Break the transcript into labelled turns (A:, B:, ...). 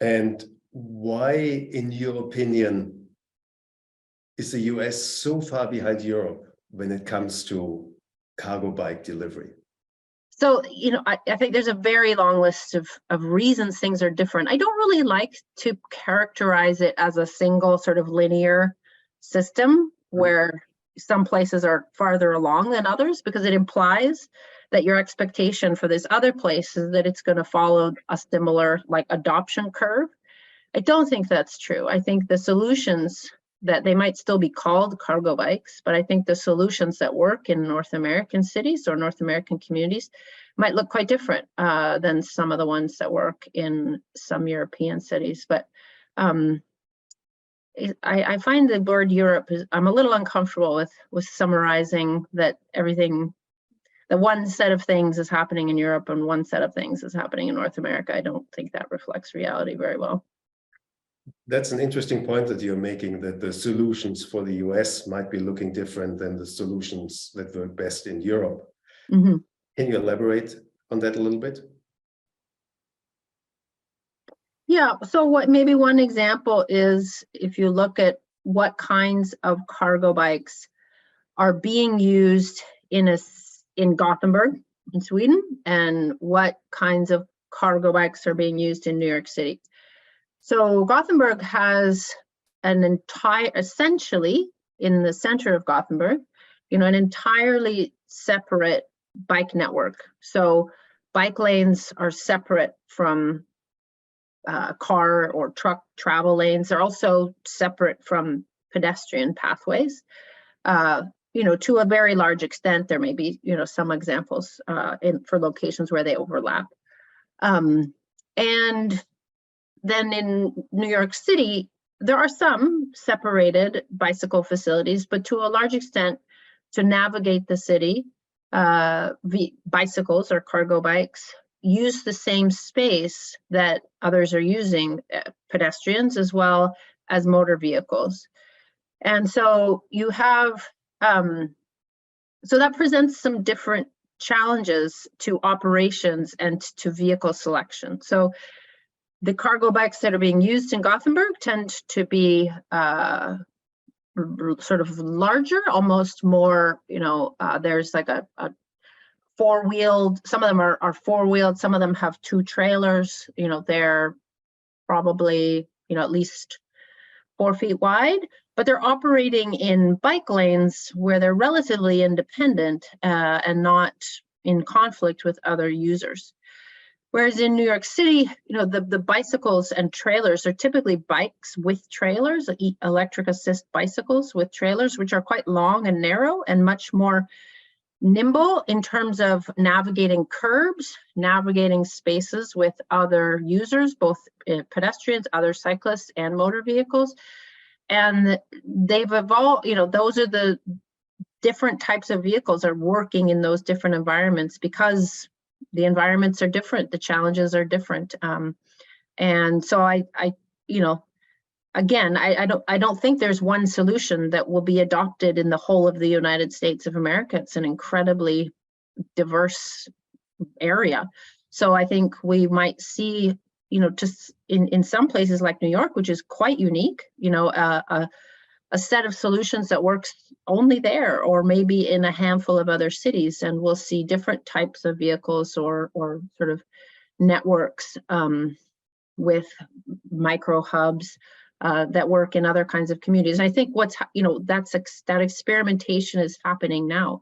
A: And why, in your opinion, is the US so far behind Europe when it comes to cargo bike delivery?
B: So, I think there's a very long list of reasons things are different. I don't really like to characterize it as a single sort of linear system where some places are farther along than others, because it implies that your expectation for this other place is that it's going to follow a similar like adoption curve. I don't think that's true. I think the solutions that they might still be called cargo bikes, but I think the solutions that work in North American cities or North American communities might look quite different than some of the ones that work in some European cities. But I find the word Europe I'm a little uncomfortable with summarizing that that one set of things is happening in Europe and one set of things is happening in North America. I don't think that reflects reality very well.
A: That's an interesting point that you're making, that the solutions for the US might be looking different than the solutions that work best in Europe. Mm-hmm. Can you elaborate on that a little bit?
B: Yeah, so maybe one example is if you look at what kinds of cargo bikes are being used in Gothenburg, in Sweden, and what kinds of cargo bikes are being used in New York City. So Gothenburg has essentially in the center of Gothenburg, an entirely separate bike network. So bike lanes are separate from car or truck travel lanes. They're also separate from pedestrian pathways. To a very large extent, there may be, some examples for locations where they overlap. And then in New York City, there are some separated bicycle facilities, but to a large extent, to navigate the city, bicycles or cargo bikes use the same space that others are using, pedestrians as well as motor vehicles. And so you have, so that presents some different challenges to operations and to vehicle selection. So the cargo bikes that are being used in Gothenburg tend to be sort of larger, almost more, there's like a four-wheeled, some of them are four-wheeled, some of them have two trailers, they're probably, at least 4 feet wide, but they're operating in bike lanes where they're relatively independent and not in conflict with other users. Whereas in New York City, the bicycles and trailers are typically bikes with trailers, electric assist bicycles with trailers, which are quite long and narrow and much more nimble in terms of navigating curbs, navigating spaces with other users, both pedestrians, other cyclists, and motor vehicles. And they've evolved, those are the different types of vehicles are working in those different environments because the environments are different, the challenges are different. And so I don't think there's one solution that will be adopted in the whole of the United States of America. It's an incredibly diverse area. So I think we might see, just in some places like New York, which is quite unique, a set of solutions that works only there, or maybe in a handful of other cities, and we'll see different types of vehicles or sort of networks with micro hubs that work in other kinds of communities. And I think that experimentation is happening now.